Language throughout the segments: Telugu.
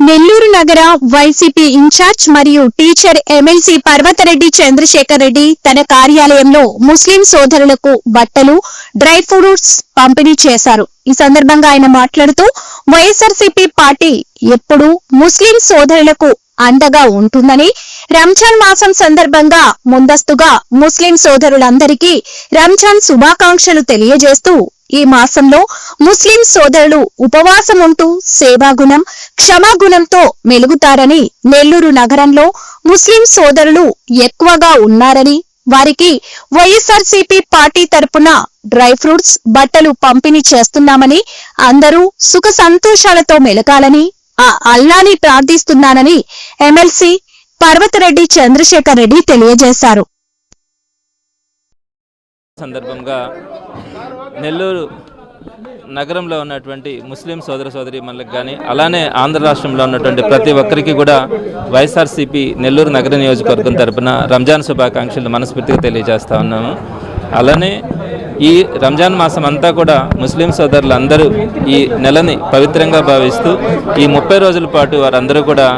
నెల్లూరు నగర వైసీపీ ఇన్ఛార్జ్ మరియు టీచర్ ఎమ్మెల్సీ పర్వతరెడ్డి చంద్రశేఖర్ రెడ్డి తన కార్యాలయంలో ముస్లిం సోదరులకు బట్టలు, డ్రై ఫ్రూట్స్ పంపిణీ చేశారు. ఈ సందర్భంగా ఆయన మాట్లాడుతూ వైఎస్ఆర్సీపీ పార్టీ ఎప్పుడూ ముస్లిం సోదరులకు అండగా ఉంటుందని, రంజాన్ మాసం సందర్భంగా ముందస్తుగా ముస్లిం సోదరులందరికీ రంజాన్ శుభాకాంక్షలు తెలియజేస్తూ ఈ మాసంలో ముస్లిం సోదరులు ఉపవాసం ఉంటూ సేవాగుణం, క్షమాగుణంతో మెలుగుతారని, నెల్లూరు నగరంలో ముస్లిం సోదరులు ఎక్కువగా ఉన్నారని, వారికి వైఎస్ఆర్సీపీ పార్టీ తరపున డ్రై ఫ్రూట్స్, బట్టలు పంపిణీ చేస్తున్నామని, అందరూ సుఖ సంతోషాలతో మెలగాలని ఆ అల్లాని ప్రార్థిస్తున్నానని ఎమ్మెల్సీ పర్వతరెడ్డి చంద్రశేఖర్ రెడ్డి తెలియజేశారు. సందర్భంగా నెల్లూరు నగరంలో ఉన్నటువంటి ముస్లిం సోదర సోదరీమణులకు కానీ, అలానే ఆంధ్ర రాష్ట్రంలో ఉన్నటువంటి ప్రతి ఒక్కరికి కూడా వైఎస్ఆర్సీపీ నెల్లూరు నగర నియోజకవర్గం తరపున రంజాన్ శుభాకాంక్షలు మనస్ఫూర్తిగా తెలియజేస్తా ఉన్నాము. అలానే ఈ రంజాన్ మాసం అంతా కూడా ముస్లిం సోదరులందరూ ఈ నెలని పవిత్రంగా భావిస్తూ ఈ 30 రోజుల పాటు వారందరూ కూడా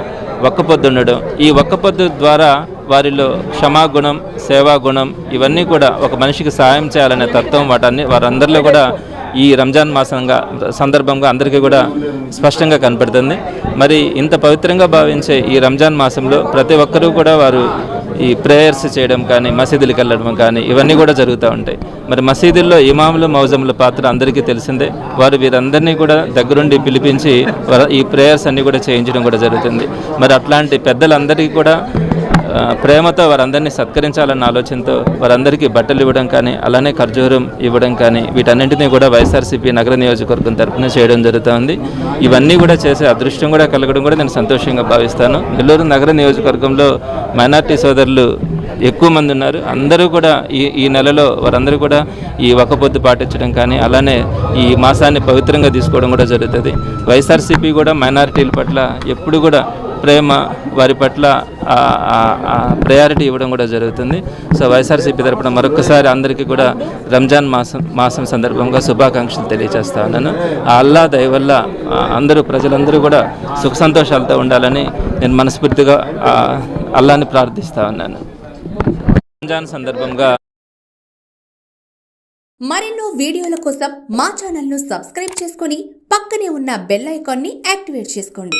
ఒక్కపొద్దు ఉండడం, ఈ ఒక్కపొద్దు ద్వారా వారిలో క్షమాగుణం, సేవాగుణం ఇవన్నీ కూడా ఒక మనిషికి సహాయం చేయాలనే తత్వం వారందరిలో కూడా ఈ రంజాన్ సందర్భంగా అందరికీ కూడా స్పష్టంగా కనపడుతుంది. మరి ఇంత పవిత్రంగా భావించే ఈ రంజాన్ మాసంలో ప్రతి ఒక్కరూ కూడా వారు ఈ ప్రేయర్స్ చేయడం కానీ, మసీదులకు వెళ్ళడం కానీ ఇవన్నీ కూడా జరుగుతూ ఉంటాయి. మరి మసీదుల్లో ఇమాములు, మౌజముల పాత్ర అందరికీ తెలిసిందే. వారు వీరందరినీ కూడా దగ్గరుండి పిలిపించి ఈ ప్రేయర్స్ అన్నీ కూడా చేయించడం కూడా జరుగుతుంది. మరి అట్లాంటి పెద్దలందరికీ కూడా ప్రేమతో వారందరినీ సత్కరించాలన్న ఆలోచనతో వారందరికీ బట్టలు ఇవ్వడం కానీ, అలానే ఖర్జూరం ఇవ్వడం కానీ వీటన్నింటినీ కూడా వైఎస్ఆర్సీపీ నగర నియోజకవర్గం తరఫున చేయడం జరుగుతుంది. ఇవన్నీ కూడా చేసే అదృష్టం కూడా కలగడం కూడా నేను సంతోషంగా భావిస్తాను. నెల్లూరు నగర నియోజకవర్గంలో మైనార్టీ సోదరులు ఎక్కువ మంది ఉన్నారు. అందరూ కూడా ఈ నెలలో వారందరూ కూడా ఈ ఒక్కపొద్దు పాటించడం కానీ, అలానే ఈ మాసాన్ని పవిత్రంగా తీసుకోవడం కూడా జరుగుతుంది. వైఎస్ఆర్సీపీ కూడా మైనారిటీల పట్ల ఎప్పుడు కూడా ప్రేమ, వారి పట్ల ప్రయారిటీ ఇవ్వడం కూడా జరుగుతుంది. సో వైఎస్ఆర్సీపీ తరపున మరొకసారి అందరికీ కూడా రంజాన్ మాసం సందర్భంగా శుభాకాంక్షలు తెలియజేస్తా ఉన్నాను. ఆ అల్లా దయ వల్ల ప్రజలందరూ కూడా సుఖ సంతోషాలతో ఉండాలని నేను మనస్ఫూర్తిగా అల్లాని ప్రార్థిస్తా ఉన్నాను. రంజాన్ సందర్భంగా మరెన్నో వీడియోల కోసం మా ఛానల్ను సబ్స్క్రైబ్ చేసుకొని పక్కనే ఉన్న బెల్ ఐకాన్ని యాక్టివేట్ చేసుకోండి.